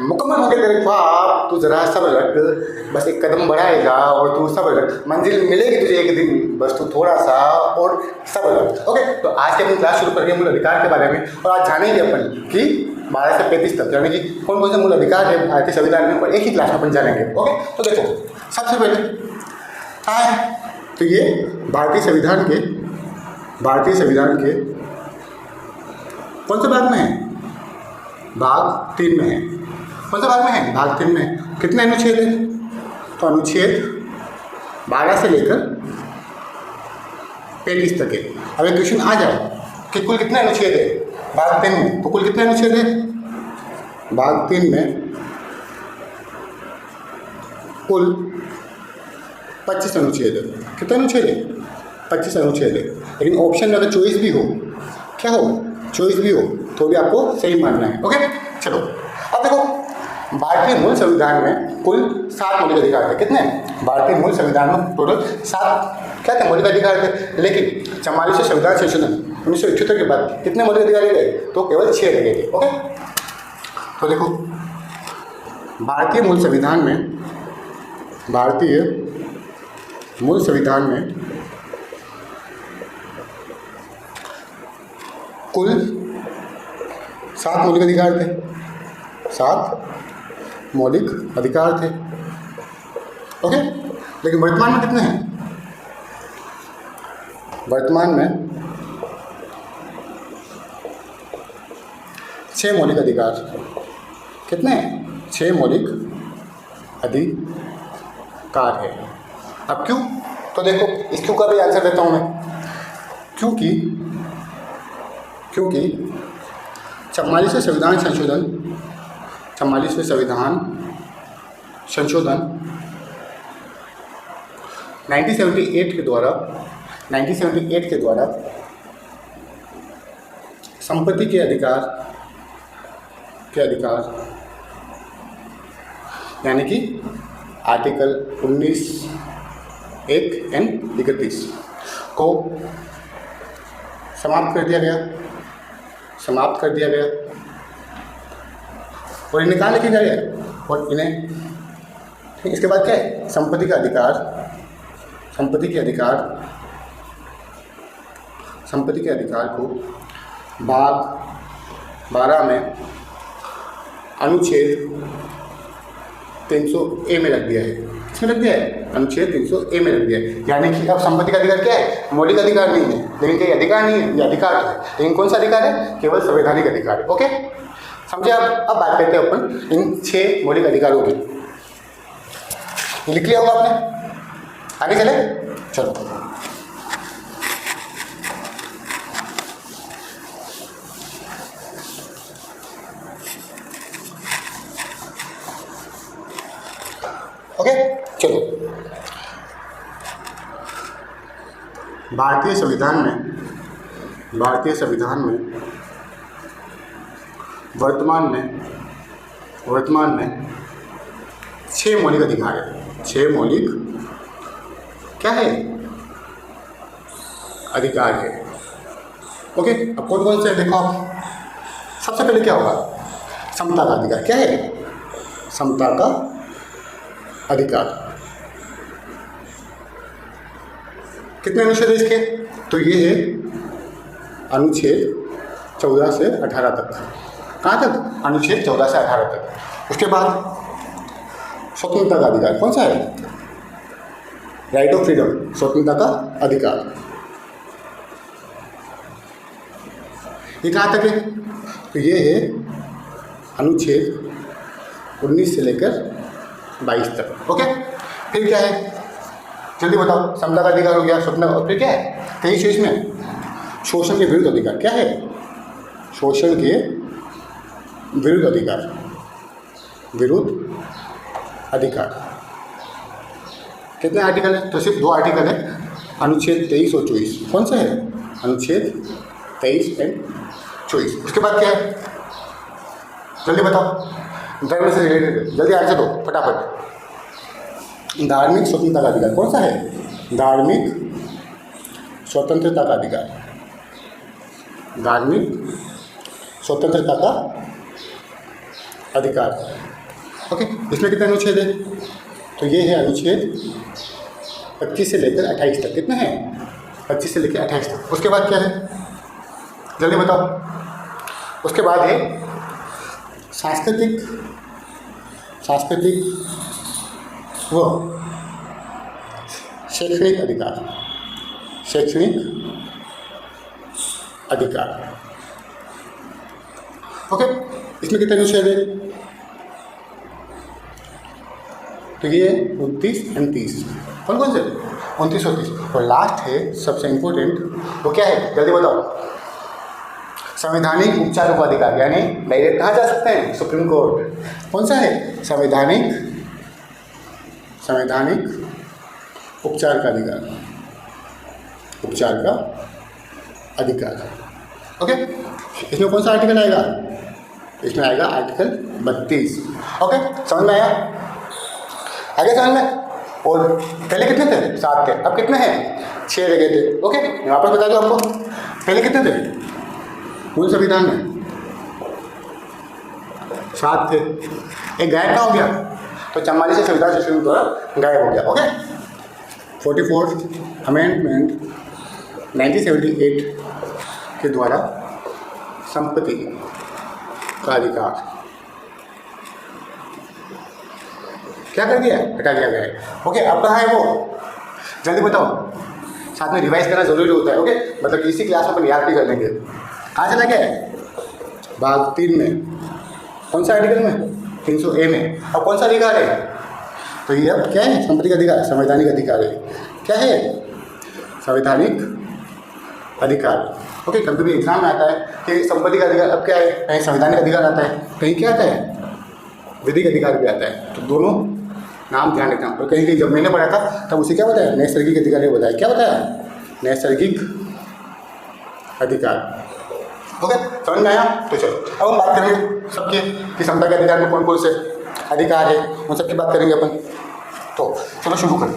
मुकम्मल हो गया तेरे ख्वाब, तू जरा सब्र रख, बस एक कदम बढ़ाएगा और तू सब्र रख, मंजिल मिलेगी तुझे एक दिन, बस तू थोड़ा सा और सब्र रख। ओके, तो आज के अपनी क्लास शुरू करेंगे मूल अधिकार के बारे में, और आज जानेंगे अपन कि 12 से 35 तक यानी कि कौन कौन से मूल अधिकार है भारतीय संविधान में, और एक ही क्लास में अपन जानेंगे। ओके, तो देखो सबसे पहले हाँ है, तो ये भारतीय संविधान के कौन से भाग में है? भाग 3 में है। कौन सा भाग में है? भाग 3 में है। कितने अनुच्छेद है? तो अनुच्छेद 12 से लेकर 35 तक है। अब एक क्वेश्चन आ जाए कि कुल कितने अनुच्छेद है भाग 3 में, तो कुल कितने अनुच्छेद है भाग 3 में? कुल 25 अनुच्छेद है। कितने अनुच्छेद है? 25 अनुच्छेद है। लेकिन ऑप्शन में अगर चॉइस भी हो, क्या हो? चॉइस भी हो तो भी आपको सही मानना है। ओके, चलो अब देखो भारतीय मूल संविधान में कुल 7 मौलिक अधिकार थे। कितने? भारतीय मूल संविधान में टोटल 7 क्या थे? मौलिक अधिकार थे। लेकिन 44वें संविधान संशोधन 1978 के बाद कितने मौलिक अधिकार रह गए? तो केवल 6 रह गए थे। ओके, तो देखो भारतीय मूल संविधान में कुल 7 मौलिक अधिकार थे। 7 मौलिक अधिकार थे। ओके, लेकिन वर्तमान में कितने हैं? वर्तमान में 6 मौलिक अधिकार। कितने? 6 मौलिक अधिकार है। अब क्यों? तो देखो इस क्यों का भी आंसर देता हूँ मैं। क्योंकि 44वें संविधान संशोधन 1978 के द्वारा संपत्ति के अधिकार यानी कि आर्टिकल 19(1)(31) को समाप्त कर दिया गया और इन्हें कहाँ लेके गया? और इन्हें इसके बाद क्या है? संपत्ति के अधिकार को भाग 12 में अनुच्छेद 300A में रख दिया है। किसमें रख दिया है? अनुच्छेद 300A में रख दिया है। यानी कि अब संपत्ति का अधिकार क्या है? मौलिक अधिकार नहीं है, लेकिन कोई अधिकार नहीं है, ये अधिकार है। लेकिन कौन सा अधिकार है? केवल संवैधानिक अधिकार है। ओके, समझे? अब बात करते हैं अपन इन 6 मौलिक अधिकारों की। लिख लिया होगा आपने? आगे चले, चलो। ओके, चलो। भारतीय संविधान में वर्तमान में 6 मौलिक अधिकार है। 6 मौलिक क्या है? अधिकार है। ओके, अब कौन कौन से देखो आप। सबसे पहले क्या होगा? समता का अधिकार। क्या है? समता का अधिकार। कितने अनुच्छेद है इसके? तो ये है अनुच्छेद 14 से 18 तक। कहाँ तक? अनुच्छेद 14 से 18 तक। उसके बाद स्वतंत्रता का अधिकार कौन सा है? राइट ऑफ फ्रीडम, स्वतंत्रता का अधिकार। ये कहाँ तक है? तो ये है अनुच्छेद 19 से लेकर 22 तक। ओके, फिर क्या है? जल्दी बताओ। समता का अधिकार हो गया, स्वतंत्रता, और फिर क्या है? 23 में शोषण के विरुद्ध अधिकार। क्या है? शोषण के विरुद्ध अधिकार। कितने आर्टिकल है? तो सिर्फ 2 आर्टिकल है, अनुच्छेद 23 और 24। कौन सा है? अनुच्छेद 23 एंड 24। उसके बाद क्या है? जल्दी बताओ। धर्म से रिलेटेड जल्दी आंसर दो फटाफट। धार्मिक स्वतंत्रता का अधिकार कौन सा है? धार्मिक स्वतंत्रता का अधिकार। धार्मिक स्वतंत्रता का अधिकार। ओके, इसमें कितने अनुच्छेद है? तो ये है अनुच्छेद 25 से लेकर 28 तक। कितने हैं? 25 से लेकर 28 तक। उसके बाद क्या है, जल्दी बताओ। उसके बाद है सांस्कृतिक व शैक्षणिक अधिकार। शैक्षणिक अधिकार। ओके, इसमें कितने अनुच्छेद है? तो ये 29 और 30। कौन कौन से? 29 और 30। और लास्ट है सबसे इम्पोर्टेंट, वो क्या है जल्दी बताओ? संवैधानिक उपचार का अधिकार, यानी डायरेक्ट कहाँ जा सकते हैं? Supreme court. कौन सा है? संवैधानिक उपचार का अधिकार। उपचार का अधिकार। ओके, इसमें कौन सा आर्टिकल आएगा? इसमें आएगा आर्टिकल 32। ओके, समझ में आया? आगे समझ में? और पहले कितने थे? 7 थे, अब कितने हैं? 6 रह गए थे। ओके, वापस बता दो आपको, पहले कितने थे मूल संविधान में? 7 थे। एक गायब कहाँ हो गया? तो 44 से संविधान संशोधन द्वारा गायब हो गया। ओके, 44th अमेंडमेंट 1978 के द्वारा संपत्ति का अधिकार क्या कर दिया? हटा दिया गया है। ओके, अब कहाँ है वो? जल्दी बताओ, साथ में रिवाइज करना जरूरी होता है। ओके, मतलब इसी क्लास में अपन याद भी कर लेंगे। कहाँ चला गया है? भाग 3 में। कौन सा आर्टिकल में? 300A में। अब कौन सा अधिकार है? तो ये अब क्या है? संपत्ति का अधिकार, संवैधानिक अधिकार है। क्या है? संवैधानिक अधिकार। ओके, कभी भी एग्जाम में आता है कि संपत्ति का अधिकार, अब क्या है? कहीं संवैधानिक अधिकार आता है, कहीं क्या आता है? विधिक अधिकार भी आता है। तो दोनों नाम ध्यान रखना। और कहीं जब मैंने पढ़ा था तब उसे क्या बताया? नैसर्गिक अधिकार ने बताया। क्या बताया? नैसर्गिक अधिकार। ओके, समझ में आया? तो चलो अब हम बात करेंगे सबके कि समता के अधिकार में कौन कौन से अधिकार है, उन सबकी बात करेंगे अपन। तो चलो शुरू करें।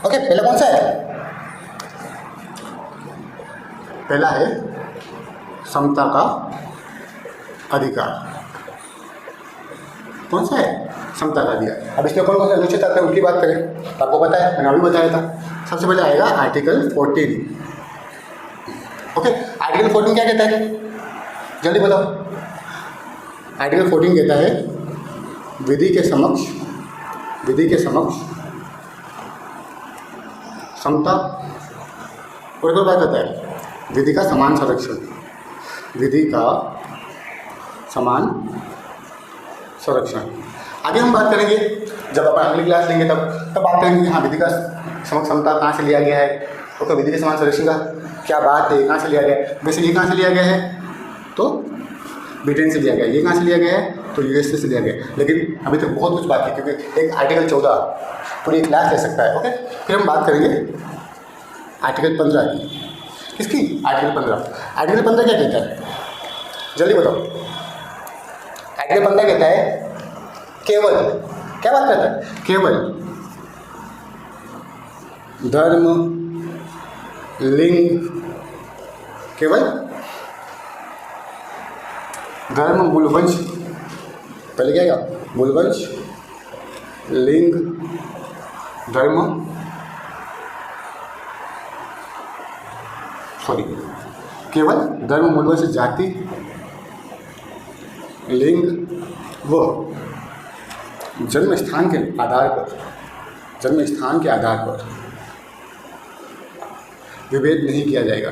ओके, पहला कौन सा है? पहला है समता का अधिकार। कौन सा है? समता का अधिकार। अब इसमें कौन कौन से अनुच्छेद आते हैं उनकी बात करें। आपको पता है, मैंने अभी बताया था। सबसे पहले आएगा आर्टिकल 14। ओके, आर्टिकल 14 क्या कहता है? जल्दी बताओ। आर्टिकल 14 कहता है विधि के समक्ष समता। और एक और बात कहता है विधि का समान संरक्षण। विधि का समान संरक्षण। आगे हम बात करेंगे, जब अपन अगली क्लास लेंगे तब बात करेंगे कि हाँ विधि का समक्ष समता कहाँ से लिया गया है। तो विधि के समान संरक्षण का क्या बात है, कहाँ से लिया गया है? वैसे ये कहाँ से लिया गया है? तो ब्रिटेन से लिया गया। ये कहाँ से लिया गया है? तो USA से लिया गया। लेकिन अभी तक बहुत कुछ बाकी है, क्योंकि एक आर्टिकल 14 पूरी क्लास ले सकता है। ओके, फिर हम बात करेंगे आर्टिकल 15 की। किसकी? आर्टिकल 15। आर्टिकल 15 क्या कहता है? जल्दी बताओ। आर्टिकल 15 कहता है केवल, क्या बात करता है? केवल धर्म, लिंग, केवल धर्म, मूलवंश, पहले क्या आएगा? मूलवंश, लिंग, धर्म, केवल धर्म, मूलवंश, जाति, लिंग व जन्म स्थान के आधार पर विभेद नहीं किया जाएगा।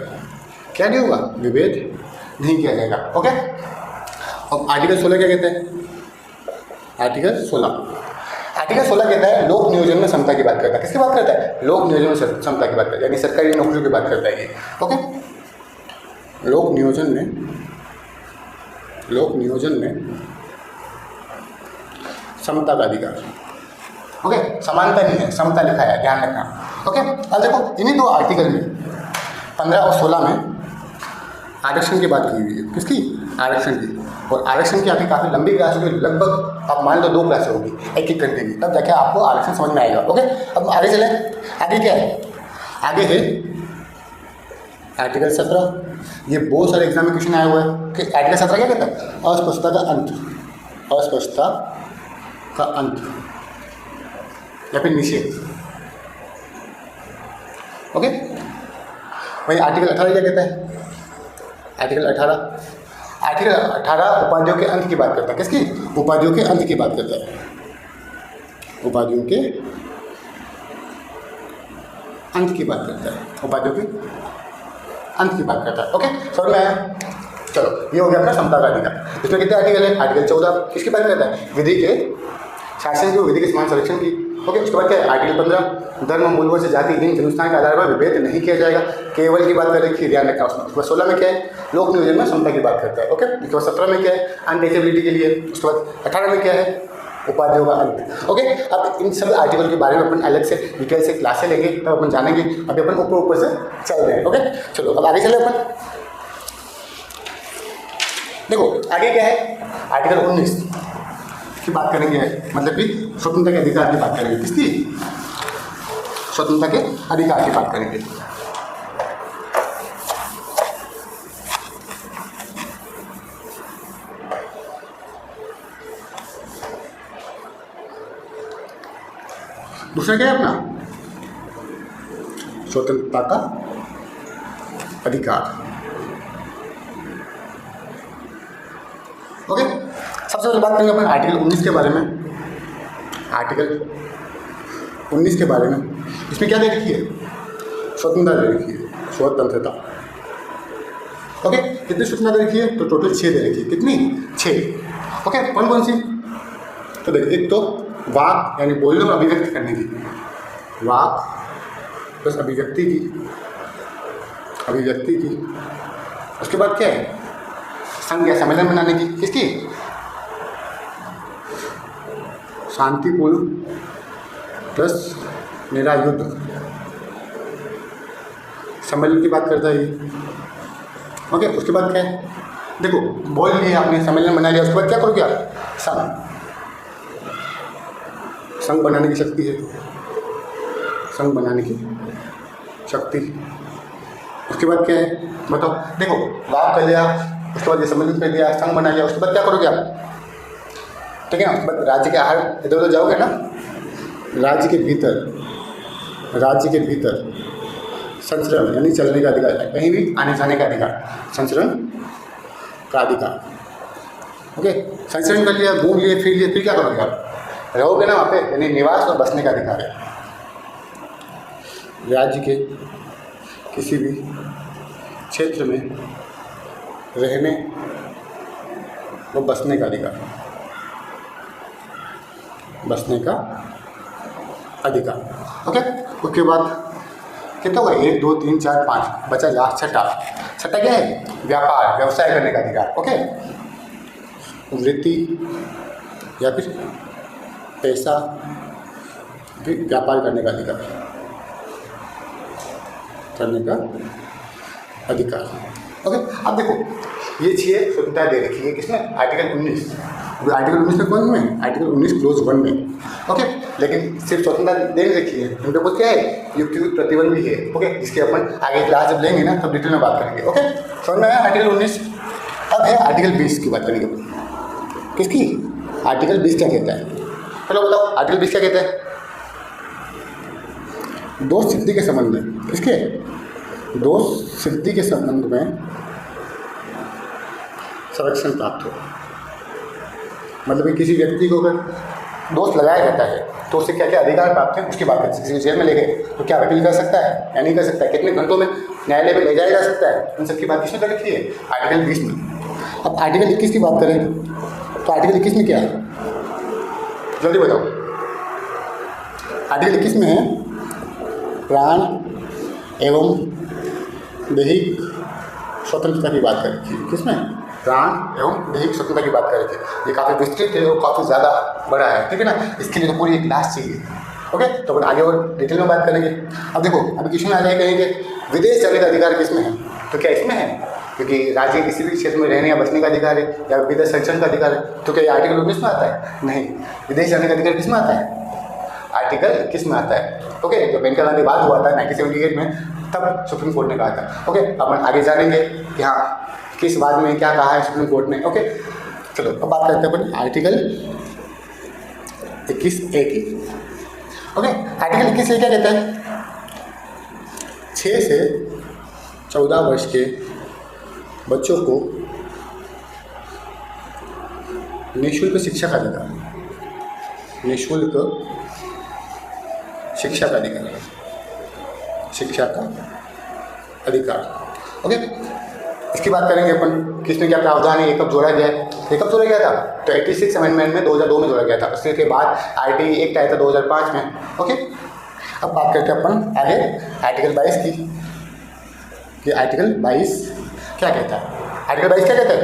क्या नहीं होगा? विभेद नहीं किया जाएगा। ओके, अब आर्टिकल 16 क्या कहते हैं? आर्टिकल 16 कहता है लोक नियोजन में समता की बात करता है। किसकी बात करता है? लोक नियोजन में समता की बात करता है, यानी सरकारी नौकरियों की बात करता है ये। ओके, लोक नियोजन में समता का अधिकार। ओके, समानता नहीं है, समता लिखा है, ध्यान रखना। ओके, अब देखो इन्हीं दो आर्टिकल में 15 और 16 में आरक्षण की बात की हुई है। किसकी? आरक्षण की। और आरक्षण की आपकी काफ़ी लंबी क्लास होगी, लगभग आप मान लो 2 क्लासें होगी 1-1 घंटे की, तब जाके आपको आरक्षण समझ में आएगा। ओके, अब आगे चले। आगे क्या है? आगे है आर्टिकल 17। ये बहुत सारे एग्जाम में क्वेश्चन आया हुआ है कि आर्टिकल 17 क्या कहता है? अस्पष्टता का अंत, अस्पष्टता का अंत या फिर निषेध। ओके, वही आर्टिकल 18 क्या कहता है? आर्टिकल 18 उपाधियों के अंत की बात करता है। किसकी? उपाधियों के अंत की बात करता है, उपाधियों के अंत की बात करता है, उपाधियों के अंत की बात करता है। ओके, समझ में आया? चलो, ये हो गया अपना समता का अधिकार। इसमें कितने आर्टिकल है? आर्टिकल 14 किसकी बात करता है? विधि के शासन की, विधि के समान संरक्षण की। ओके, उसके बाद क्या है? आर्टिकल 15 धर्म, मूलभूत से जाति, लिंग, जन्मस्थान के आधार पर विभेद नहीं किया जाएगा, केवल की बात कर रखी है, ध्यान रखना उसमें। उसके बाद 16 में क्या है? लोक नियोजन में समता की बात करता है। ओके, उसके बाद 17 में क्या है? अनटचेबिलिटी के लिए। उसके बाद 18 में क्या है? उपाधियों का अंत। ओके, अब इन सब आर्टिकल के बारे में अपन अलग से डिटेल से क्लासें लेंगे, तब अपन जानेंगे। अभी अपन ऊपर से चल रहे हैं। ओके, चलो अब आगे चले अपन। देखो आगे क्या है? आर्टिकल 19 की बात करेंगे, मतलब कि स्वतंत्रता के अधिकार की बात करेंगे। किसकी? स्वतंत्रता के अधिकार की बात करेंगे। दूसरा क्या है अपना? स्वतंत्रता का अधिकार। ओके, सबसे पहले बात करेंगे अपन आर्टिकल 19 के बारे में। आर्टिकल 19 के बारे में, इसमें क्या दे रखी है? स्वतंत्रता दे रखी है, स्वतंत्रता। ओके, कितनी स्वतंत्रता दे रखी है? तो टोटल 6 दे रखी है। कितनी? 6। ओके, कौन कौन सी? तो देखिए, एक तो वाक यानी बोलने और अभिव्यक्त करने की, वाक प्लस अभिव्यक्ति की, अभिव्यक्ति की। उसके बाद क्या है? संघ या सम्मेलन बनाने की। किसकी? शांतिपूर्ण प्लस निरायुद्ध सम्मेलन की बात करता है ये। ओके, उसके बाद क्या है? देखो, बोल लिया आपने, सम्मेलन बना लिया, उसके बाद क्या करोगे आप? संघ बनाने की शक्ति है, संघ बनाने की शक्ति। उसके बाद क्या है बताओ? देखो, वाक कर लिया, उसके बाद ये सम्मेलन कर दिया, संघ बना लिया, उसके बाद क्या करोगे आप? ठीक है ना? उसके बाद राज्य के आहार इधर उधर जाओगे ना, राज्य के भीतर संचरण यानी चलने का अधिकार है, कहीं भी आने जाने का अधिकार, संचरण का अधिकार। ओके, संचरण कर लिया, घूम लिए, फिर लिए, फिर क्या करोगे आप? रहोगे ना वहाँ पे, यानी निवास और बसने का अधिकार है। राज्य के किसी भी क्षेत्र में रहने व बसने का अधिकार, बसने का अधिकार। ओके, उसके बाद कितना हुआ? 1 2 3 4 5 बचा लास्ट छठा क्या है? व्यापार, व्यवसाय करने का अधिकार। ओके, वृत्ति या फिर पैसा भी व्यापार करने का अधिकार, करने का अधिकार। ओके, अब देखो ये 6 स्वतंत्रता दे रखी है किसमें? आर्टिकल 19। आर्टिकल 19 में कौन में? आर्टिकल 19 क्लोज 1 में। ओके, लेकिन सिर्फ स्वतंत्रता दे रखी है, उनके पास क्या है? युक्त प्रतिबंध भी है। ओके, जिसके अपन आगे क्लास जब लेंगे ना, तब डिटेल में बात करेंगे। ओके, समझ में आया आर्टिकल 19? अब है आर्टिकल 20 की बात करेंगे। किसकी? आर्टिकल 20 क्या कहता है? चलो बताओ, आर्टिकल 20 क्या कहता है? दोष सिद्धि के संबंध में। किसके? दोष सिद्धि के संबंध में संरक्षण प्राप्त हो, मतलब कि किसी व्यक्ति को अगर दोष लगाया जाता है तो उससे क्या क्या अधिकार प्राप्त है उसकी बात करते हैं। किसी जेल में ले गए तो क्या वकील कर सकता है या नहीं कर सकता है? कितने घंटों में न्यायालय में ले जाया जा सकता है? इन सबकी बात किसने कर रखी है? आर्टिकल 20 में। अब आर्टिकल 21 की बात करें तो आर्टिकल 21 में क्या है? जल्दी बताओ। आर्टिकल 21 में है प्राण एवं दैहिक स्वतंत्रता की बात कर रखी है। किसमें? प्राण एवं दैहिक स्वतंत्रता की बात कर रखी है। ये काफ़ी विस्तृत है और काफ़ी ज़्यादा बड़ा है, ठीक है ना? इसके लिए तो पूरी एक क्लास चाहिए। ओके, तो अपन आगे और डिटेल में बात करेंगे। अब देखो, अभी क्वेश्चन आ जाए कहेंगे विदेश जाने का अधिकार किसमें है? तो क्या इसमें है? क्योंकि राज्य के किसी भी क्षेत्र में रहने या बसने का अधिकार है या विदेश संरक्षण का अधिकार है। तो क्या ये आर्टिकल 19 में आता है? नहीं। विदेश जाने का अधिकार किस में आता है? आर्टिकल 21 में आता है। ओके, जब इनका विवाद हुआ था 1978 में, तब सुप्रीम कोर्ट ने कहा था। ओके, अपन आगे जानेंगे कि हाँ किस बात में क्या कहा है सुप्रीम कोर्ट ने। ओके, चलो अब बात करते हैं अपन आर्टिकल 21A की। ओके, आर्टिकल 21A क्या कहता है? 6 से 14 वर्ष के बच्चों को निःशुल्क शिक्षा का अधिकार, निःशुल्क शिक्षा का अधिकार, शिक्षा का अधिकार। ओके, इसकी बात करेंगे अपन किसमें क्या प्रावधान है, ये कब जोड़ा गया है। ये कब जोड़ा गया था? तो 86 अमेंडमेंट में 2002 में जोड़ा गया था। उसके बाद RT एक्ट आया था 2005 में। ओके, अब बात करते हैं अपन आगे आर्टिकल 22 की कि आर्टिकल 22 क्या कहता है। आर्टिकल 22 क्या कहता है?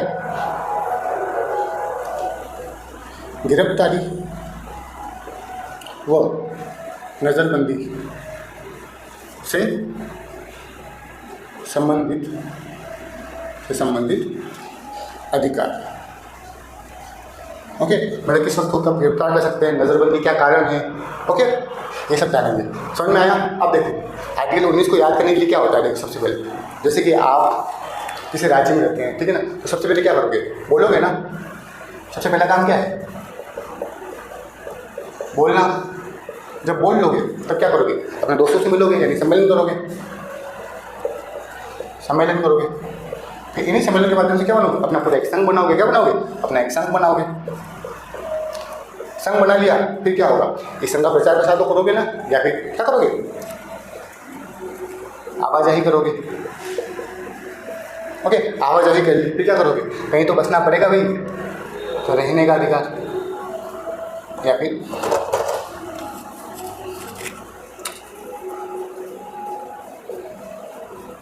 गिरफ्तारी व नज़रबंदी से संबंधित अधिकार। ओके, मतलब किस वक्त को कब गिरफ्तार कर सकते हैं, नज़रबंदी क्या कारण है। ओके, ये सब जानेंगे। समझ में आया? अब देखो आर्टिकल 19 को याद करने के लिए क्या होता है। देखो सबसे पहले जैसे कि आप किसी राज्य में रहते हैं, ठीक है ना, तो सबसे पहले क्या करोगे? बोलोगे ना। सबसे पहला काम क्या है? बोलना। जब बोल लोगे तब क्या करोगे? अपने दोस्तों से मिलोगे, यानी सम्मेलन करोगे। सम्मेलन करोगे, फिर इन्हीं सम्मेलन के माध्यम से क्या बनोगे? अपना पूरा एक संघ बनाओगे। क्या बनाओगे? अपना एक संघ बनाओगे। संघ बना लिया, फिर क्या होगा? इस संघ का प्रचार प्रसार तो करोगे ना, या फिर क्या करोगे? आवाजाही करोगे। ओके, आवाजाही कर ली, फिर क्या करोगे? कहीं तो बसना पड़ेगा भाई, तो रहने का अधिकार, या फिर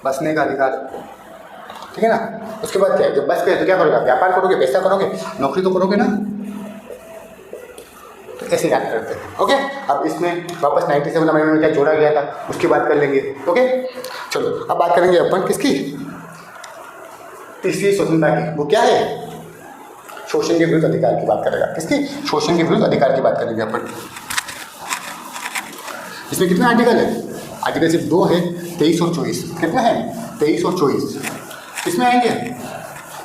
बसने का अधिकार, ठीक है ना। उसके बाद क्या है? जब बस गए तो क्या करोगे? व्यापार करोगे, पैसा करोगे, नौकरी तो करोगे ना। तो ऐसे याद करते हैं। ओके, अब इसमें वापस 97 अमेंडमेंट में क्या जोड़ा गया था उसकी बात कर लेंगे। ओके, चलो अब बात करेंगे अपन किसकी? तीसरी स्वतंत्रता की। वो क्या है? शोषण के विरुद्ध अधिकार की बात करेगा। किसकी? शोषण के विरुद्ध अधिकार की बात करेंगे अपन। इसमें कितने आर्टिकल है? आर्टिकल सिर्फ 2 है, 23 और 24। कितना है? 23 और 24 इसमें आएंगे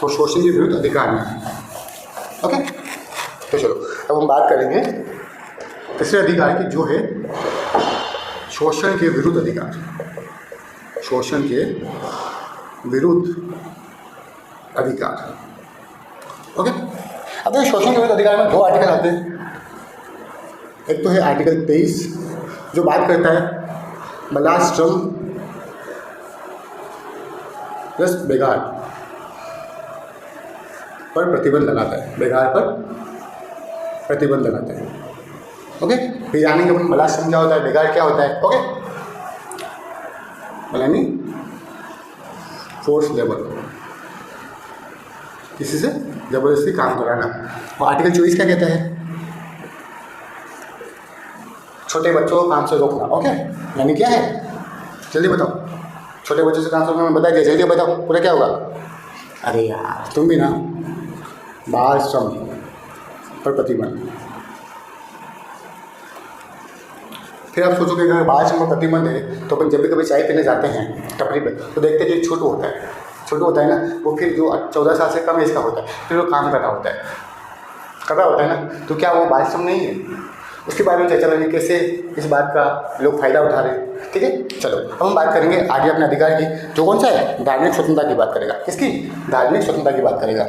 तो शोषण के विरुद्ध अधिकार में। ओके, तो चलो अब हम बात करेंगे तीसरे अधिकार की, जो है शोषण के विरुद्ध अधिकार। शोषण के विरुद्ध अधिकार। ओके, अब ये शोषण के विरुद्ध अधिकार में 2 आर्टिकल आते हैं। एक तो है आर्टिकल 23 जो बात करता है बलाश्रम प्लस बेगार पर प्रतिबंध लगाता है। बेगार पर प्रतिबंध लगाता है। ओके, फिर जानेंगे अपन बलाश्रम क्या होता है, बेगार क्या होता है। ओके, यानी फोर्स लेबर, किसी से जबरदस्ती काम कराना। और आर्टिकल 24 क्या कहता है? छोटे बच्चों को काम से रोकना। ओके, यानी क्या है? जल्दी बताओ। छोटे बच्चों से काम से रोकना मैं बता दिया, जल्दी बताओ पूरा क्या होगा? अरे यार तुम भी ना। बाल श्रम पर प्रतिबंध। फिर आप सोचोगे अगर बाल श्रम पर प्रतिबंध है तो अपन जब भी कभी चाय पीने जाते हैं टपरी पे तो देखते हैं कि छोटू होता है। छोटू होता है ना, वो फिर जो 14 साल से कम एज का होता है, फिर वो काम कर रहा होता है ना, तो क्या वो बाल श्रम नहीं है? उसके बारे में चर्चा करेंगे कैसे इस बात का लोग फायदा उठा रहे हैं। ठीक है, चलो अब हम बात करेंगे आगे अपने अधिकार की, जो कौन सा है? धार्मिक स्वतंत्रता की बात करेगा। किसकी? धार्मिक स्वतंत्रता की बात करेगा।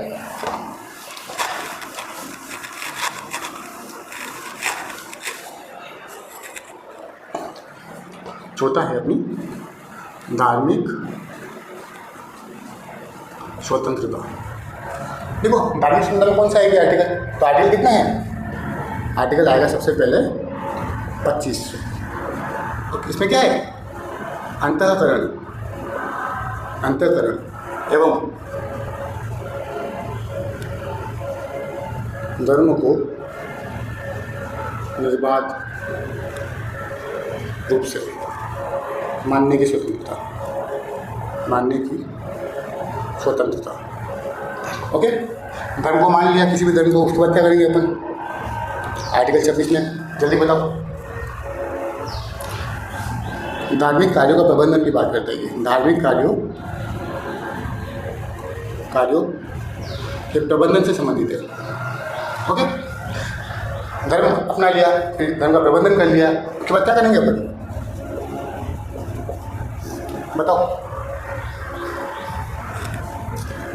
चौथा है अपनी धार्मिक स्वतंत्रता। देखो धार्मिक स्वतंत्रता कौन सा है आर्टिकल? तो आर्टिकल कितना है? आर्टिकल आएगा सबसे पहले 25। तो इसमें क्या है? अंतःकरण एवं धर्म को निर्बाध रूप से मानने की स्वतंत्रता। स्वतंत्रता। ओके, धर्म को मान लिया, किसी भी धर्म को, उसके बाद क्या करेंगे अपन? आर्टिकल 26 में जल्दी बताओ। धार्मिक कार्यों का प्रबंधन की बात करता है ये। धार्मिक कार्यों के प्रबंधन से संबंधित है। ओके, धर्म अपना लिया, फिर धर्म का प्रबंधन कर लिया, उसके बाद क्या करेंगे अपन? बताओ।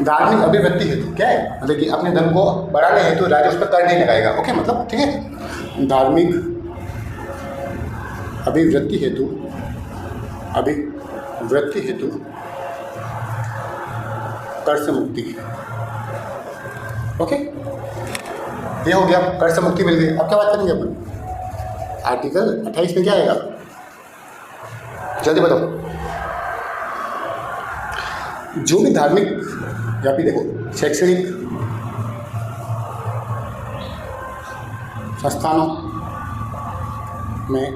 धार्मिक अभिव्यक्ति हेतु क्या है? मतलब कि अपने धर्म को बढ़ाने हेतु राज्य उस पर कर नहीं लगाएगा। ओके, मतलब ठीक है। धार्मिक अभिव्यक्ति हेतु कर से मुक्ति। ओके, ये हो गया, कर से मुक्ति मिल गई। अब क्या बात करेंगे अपन? आर्टिकल 28 में क्या आएगा? जल्दी बताओ। जो भी धार्मिक या फिर देखो शैक्षणिक संस्थानों में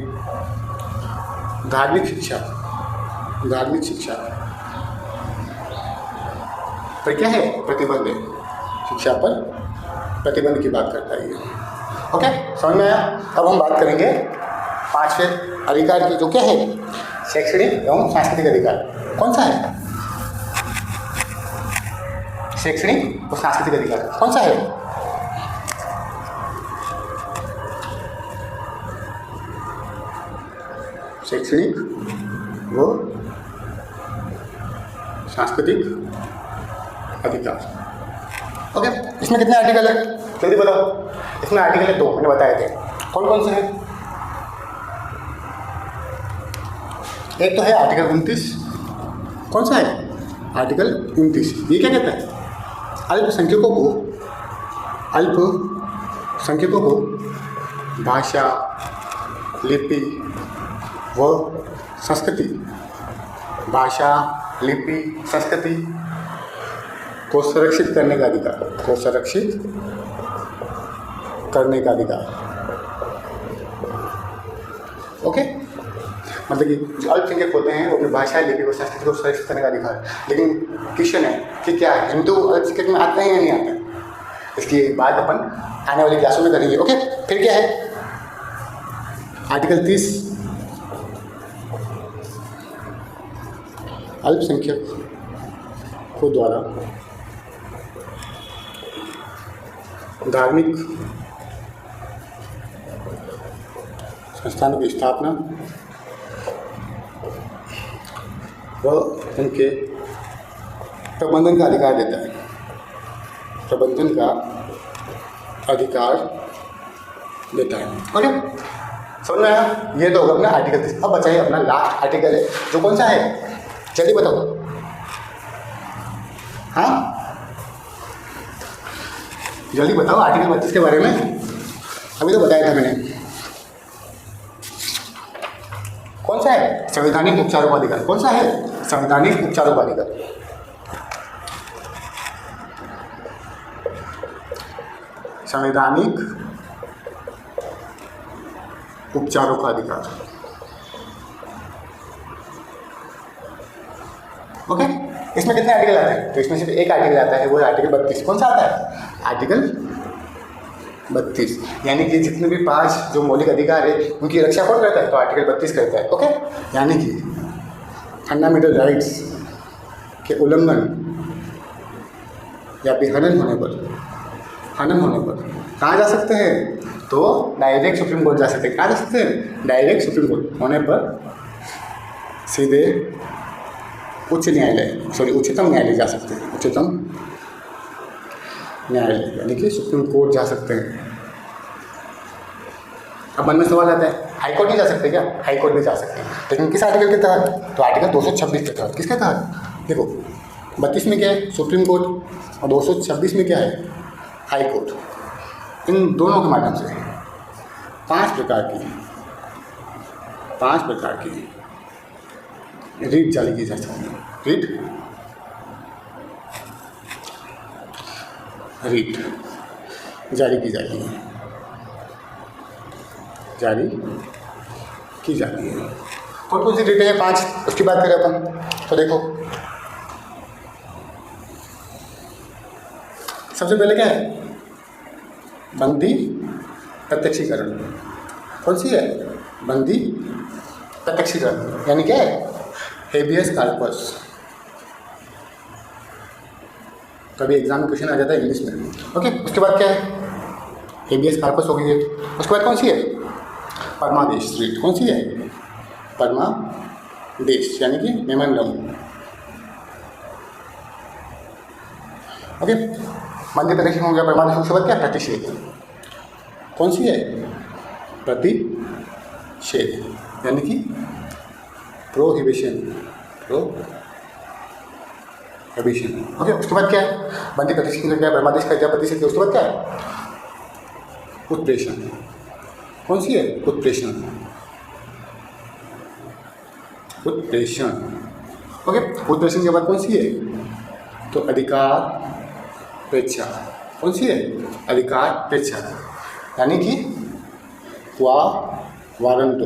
धार्मिक शिक्षा पर क्या है? प्रतिबंध है। शिक्षा पर प्रतिबंध की बात करता है ये। ओके, समझ में आया? अब हम बात करेंगे 5वें अधिकार की, जो क्या है? शैक्षणिक एवं सांस्कृतिक अधिकार। कौन सा है? शैक्षणिक और सांस्कृतिक अधिकार कौन सा है? शैक्षणिक व सांस्कृतिक अधिकार। ओके, इसमें कितने आर्टिकल है? जल्दी बताओ। इसमें आर्टिकल है 2, मैंने बताए थे। कौन कौन से हैं? एक तो है आर्टिकल 29। कौन सा है? आर्टिकल 29। ये क्या कहता है? अल्पसंख्यकों को भाषा, लिपि व संस्कृति को संरक्षित करने का अधिकार। ओके, मतलब कि जो अल्पसंख्यक होते हैं वो अपनी भाषा, लिपि और संस्कृति को संरक्षित करने का अधिकार। लेकिन क्वेश्चन है कि क्या है, हिंदू अल्पसंख्यक में आते हैं या नहीं आते हैं? इसकी बात अपन आने वाली क्लासों में करेंगे। ओके, फिर क्या है? आर्टिकल 30 अल्पसंख्यकों द्वारा धार्मिक संस्थानों की स्थापना व उनके प्रबंधन का अधिकार देता है। ओके, समझ में आया? ये तो होगा अपना आर्टिकल 30। अब बचाइए अपना लास्ट आर्टिकल है, जो कौन सा है? जल्दी बताओ। हाँ, जल्दी बताओ आर्टिकल 32 के बारे में। अभी तो बताया था मैंने। कौन सा है? संवैधानिक उपचारों का अधिकार। कौन सा है? संवैधानिक उपचारों का अधिकार। संवैधानिक उपचारों का अधिकार। ओके, इसमें कितने आर्टिकल आते हैं? तो इसमें सिर्फ एक आर्टिकल आता है, वो है आर्टिकल 32। कौन सा आता है? आर्टिकल 32। यानी कि जितने भी 5 जो मौलिक अधिकार है उनकी रक्षा कौन करता है? तो आर्टिकल 32 करता है। ओके, यानी कि फंडामेंटल राइट्स के उल्लंघन या फिर हनन होने पर कहाँ जा सकते हैं? तो डायरेक्ट सुप्रीम कोर्ट जा सकते हैं। कहाँ जा सकते हैं? डायरेक्ट सुप्रीम कोर्ट होने पर सीधे उच्चतम न्यायालय जा सकते हैं। उच्चतम न्यायालय यानी कि सुप्रीम कोर्ट जा सकते हैं। अब मन में सवाल आता है, हाई कोर्ट नहीं जा सकते क्या? हाई कोर्ट भी जा सकते हैं, लेकिन किस आर्टिकल के तहत? तो आर्टिकल 226 के तहत। किसके तहत? देखो, 32 में क्या है? सुप्रीम कोर्ट, और 226 में क्या है? High court. इन दोनों के माध्यम से 5 प्रकार की रीट जारी की जा सकती है। रीट जारी की जाती है। कौन कौन सी रीटें हैं? 5, उसकी बात करें अपन। तो देखो, सबसे पहले क्या है? बंदी प्रत्यक्षीकरण। कौन सी है? बंदी प्रत्यक्षीकरण, यानी क्या है? Habeas corpus. कभी एग्जाम में क्वेश्चन आ जाता है इंग्लिश में। ओके, उसके बाद क्या है? हेबियस कार्पस हो गई है। उसके बाद कौन सी है? परमादेश रीट। कौन सी है? परमादेश, यानी कि मेमोरेंडम। ओके, बंदी प्रत्यक्षीकरण हो गया, परमादेश। उसके बाद क्या? प्रतिषेध। कौन सी है? प्रतिषेध, यानी कि प्रोहिबिशन। प्रोहिबिशन। ओके, उसके बाद क्या है? बंदी प्रतिषेध हो गया, परमादेश का जब प्रतिषेध, उसके बाद क्या है? उत्प्रेषण। कौन सी है? उत्प्रेषण। उत्प्रेषण। ओके, उत्प्रेषण के बाद कौन सी है? तो अधिकार प्रेक्षा। कौन सी है? अधिकार प्रेक्षा, यानी कि वारंटो।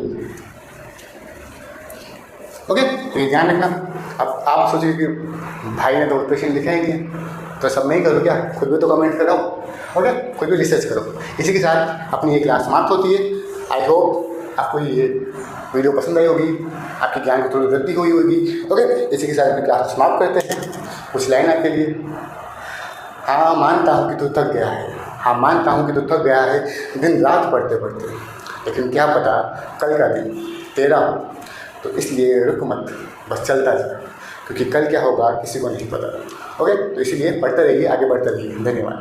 ओके, तो ये ध्यान रखना। अब आप सोचिए कि भाई ने तो उत्प्रेषण लिखा ही नहीं है, तो सब मैं ही करूँ क्या? खुद भी तो कमेंट कराओ। ओके, खुद भी रिसर्च करो। इसी के साथ अपनी ये क्लास समाप्त होती है। आई होप आपको ये वीडियो पसंद आई होगी, आपके ज्ञान में थोड़ी वृद्धि हुई होगी। ओके, इसी के साथ अपनी क्लास समाप्त करते हैं। कुछ लाइन आपके लिए। हाँ मानता हूँ कि तू थक गया है, हाँ मानता हूँ कि तू थक गया है दिन रात पढ़ते पढ़ते, लेकिन क्या पता कल का दिन तेरा हो, तो इसलिए रुक मत, बस चलता जा, क्योंकि कल क्या होगा किसी को नहीं पता। ओके, तो इसीलिए पढ़ते रहिए, आगे बढ़ते रहिए। धन्यवाद।